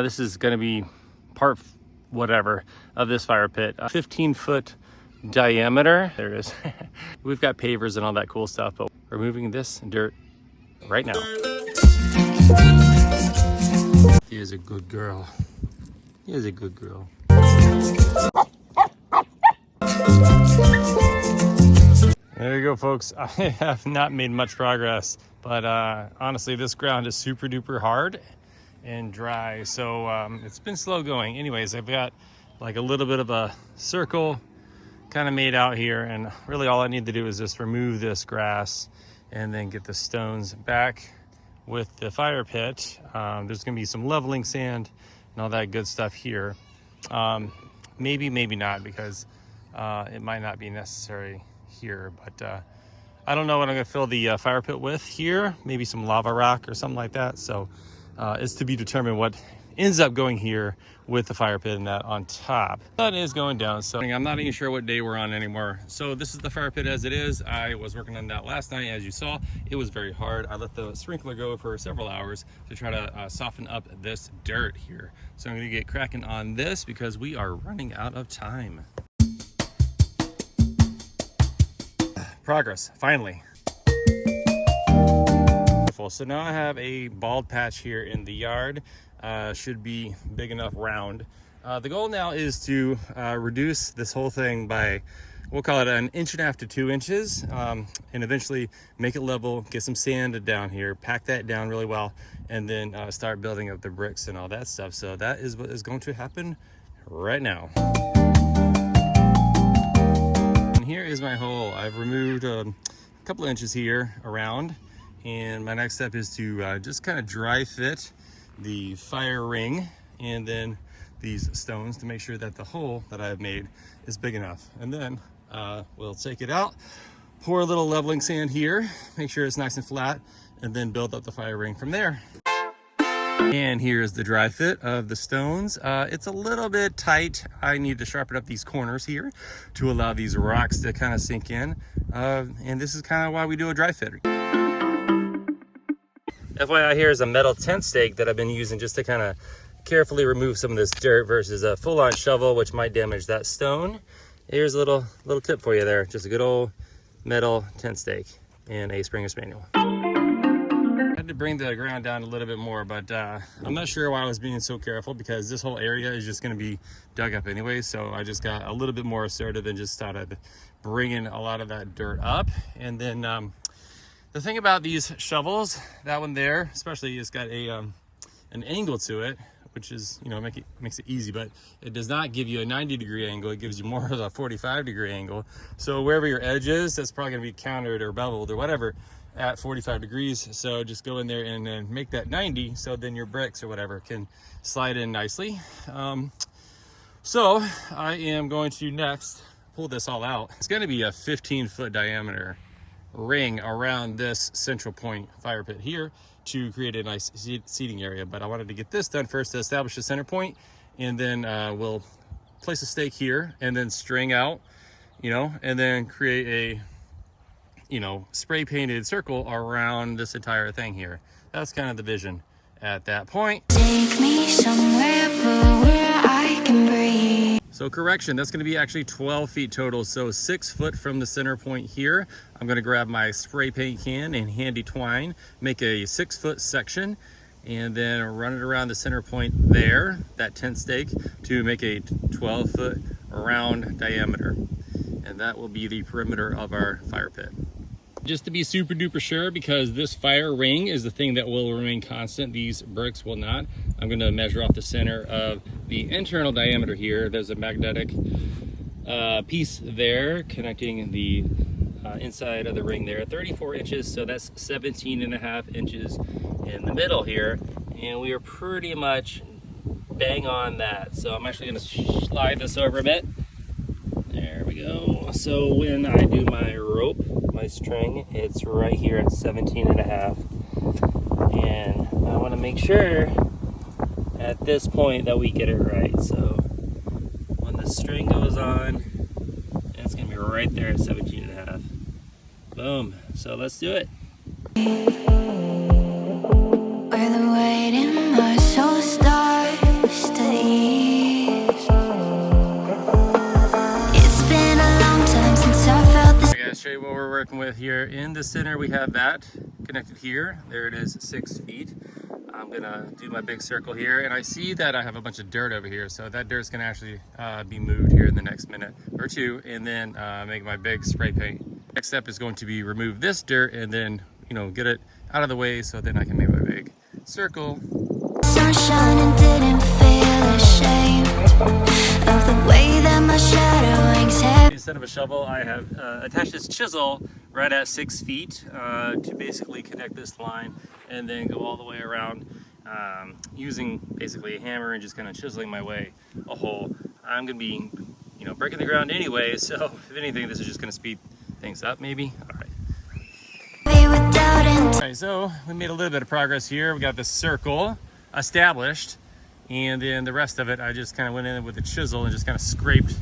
This is going to be part whatever of this fire pit. 15-foot diameter. There it is. We've got pavers and all that cool stuff, but we're moving this dirt right now. He is a good girl. He is a good girl. There you go, folks. I have not made much progress, but honestly, this ground is super duper hard and dry, so it's been slow going. Anyways, I've got like a little bit of a circle kind of made out here, and really all I need to do is just remove this grass and then get the stones back with the fire pit. There's gonna be some leveling sand and all that good stuff here. Maybe not, because it might not be necessary here, but I don't know what I'm gonna fill the fire pit with here. Maybe some lava rock or something like that. So it's to be determined what ends up going here with the fire pit and that on top. Sun is going down, so I'm not even sure what day we're on anymore. So this is the fire pit as it is. I was working on that last night. As you saw, it was very hard. I let the sprinkler go for several hours to try to soften up this dirt here. So I'm gonna get cracking on this because we are running out of time. Progress, finally. So now I have a bald patch here in the yard. Should be big enough round. The goal now is to reduce this whole thing by, we'll call it 1.5 inches to 2 inches, and eventually make it level, get some sand down here, pack that down really well, and then start building up the bricks and all that stuff. So that is what is going to happen right now. And here is my hole. I've removed a couple of inches here around, and my next step is to just kind of dry fit the fire ring and then these stones to make sure that the hole that I've made is big enough. And then we'll take it out, pour a little leveling sand here, make sure it's nice and flat, and then build up the fire ring from there. And here's the dry fit of the stones. It's a little bit tight. I need to sharpen up these corners here to allow these rocks to kind of sink in. And this is kind of why we do a dry fit. FYI, here is a metal tent stake that I've been using just to kind of carefully remove some of this dirt versus a full-on shovel, which might damage that stone. Here's a little tip for you there. Just a good old metal tent stake and a Springer Spaniel. I had to bring the ground down a little bit more, but I'm not sure why I was being so careful, because this whole area is just going to be dug up anyway. So I just got a little bit more assertive and just started bringing a lot of that dirt up. And then the thing about these shovels, that one there especially, it's got a an angle to it, which is, you know, makes it easy, but it does not give you a 90-degree angle. It gives you more of a 45-degree angle. So wherever your edge is, that's probably going to be countered or beveled or whatever at 45 degrees. So just go in there and then make that 90, so then your bricks or whatever can slide in nicely. So I am going to next pull this all out. It's going to be a 15-foot diameter ring around this central point fire pit here to create a nice seating area. But I wanted to get this done first to establish the center point, and then we'll place a stake here and then string out, you know, and then create a, you know, spray painted circle around this entire thing here. That's kind of the vision at that point. Take me somewhere where I can breathe. So correction, that's going to be actually 12 feet total. So 6 foot from the center point here. I'm going to grab my spray paint can and handy twine, make a 6-foot section, and then run it around the center point there, that tent stake, to make a 12-foot round diameter. And that will be the perimeter of our fire pit. Just to be super duper sure, because this fire ring is the thing that will remain constant, these bricks will not, I'm going to measure off the center of the internal diameter here. There's a magnetic piece there connecting the inside of the ring there, 34 inches, so that's 17.5 inches in the middle here, and we are pretty much bang on that. So I'm actually going to slide this over a bit. There we go. So when I do my rope, my string, it's right here at 17.5, and I want to make sure at this point that we get it right. So when the string goes on, it's going to be right there at 17.5. Boom. So let's do it. Where the weight in my soul starts. we're working with here. In the center, we have that connected here. There it is, 6 feet. I'm gonna do my big circle here, and I see that I have a bunch of dirt over here, so that dirt's gonna actually be moved here in the next minute or two, and then make my big spray paint. Next step is going to be remove this dirt and then, you know, get it out of the way so then I can make my big circle. Sunshine and didn't feel ashamed of the way that my shadow hangs heavy. Instead of a shovel, I have attached this chisel right at 6 feet to basically connect this line and then go all the way around using basically a hammer and just kind of chiseling my way a hole. I'm gonna be, you know, breaking the ground anyway, so if anything, this is just gonna speed things up maybe. All right. All right, so we made a little bit of progress here. We got the circle established, and then the rest of it, I just kind of went in with the chisel and just kind of scraped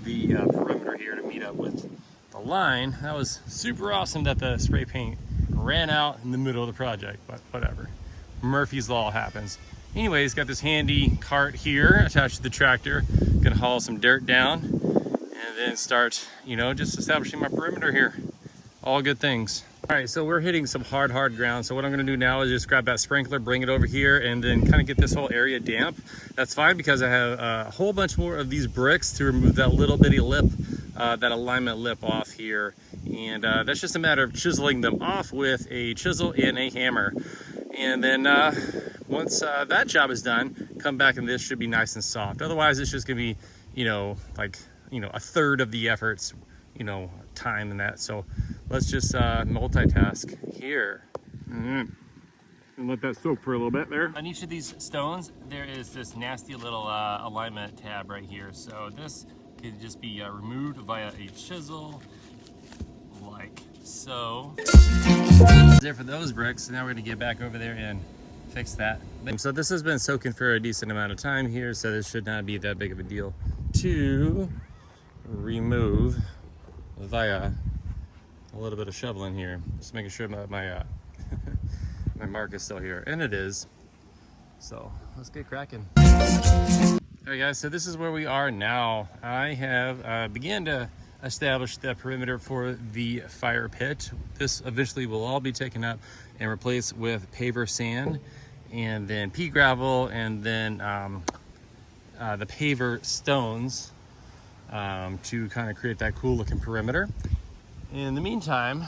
the perimeter here to meet up with the line. That was super awesome that the spray paint ran out in the middle of the project, but whatever. Murphy's Law happens. Anyways, got this handy cart here attached to the tractor. Gonna haul some dirt down and then start, you know, just establishing my perimeter here. All good things. All right, so we're hitting some hard ground. So what I'm gonna do now is just grab that sprinkler, bring it over here, and then kind of get this whole area damp. That's fine because I have a whole bunch more of these bricks to remove that little bitty lip, that alignment lip off here. And that's just a matter of chiseling them off with a chisel and a hammer. And then once that job is done, come back and this should be nice and soft. Otherwise, it's just gonna be, you know, like, you know, a third of the effort's, you know, time in that. So let's just multitask here. And let that soak for a little bit there. On each of these stones, there is this nasty little alignment tab right here. So this could just be removed via a chisel, like so. There for those bricks. Now we're gonna get back over there and fix that. So this has been soaking for a decent amount of time here, so this should not be that big of a deal to remove via a little bit of shoveling here. Just making sure my my mark is still here, and it is. So let's get cracking. All right, guys, so this is where we are now. I have began to establish the perimeter for the fire pit. This eventually will all be taken up and replaced with paver sand, and then pea gravel, and then the paver stones to kind of create that cool looking perimeter. In the meantime,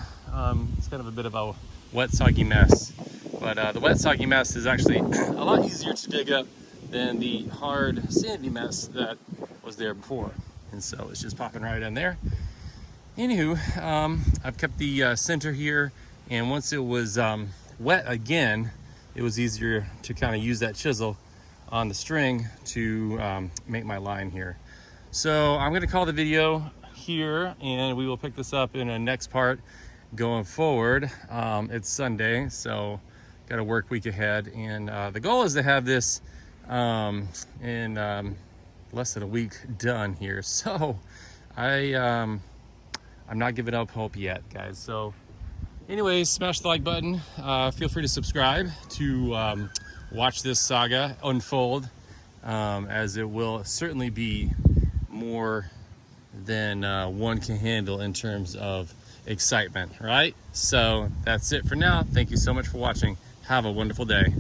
it's kind of a bit of a wet, soggy mess, but the wet, soggy mess is actually a lot easier to dig up than the hard, sandy mess that was there before. And so it's just popping right in there. Anywho, I've kept the center here, and once it was wet again, it was easier to kind of use that chisel on the string to make my line here. So I'm gonna call the video here, and we will pick this up in a next part going forward. It's Sunday, so got a work week ahead, and the goal is to have this in less than a week done here. So I'm not giving up hope yet, guys. So anyways, smash the like button. Feel free to subscribe to watch this saga unfold, as it will certainly be more than one can handle in terms of excitement, right? So that's it for now. Thank you so much for watching. Have a wonderful day.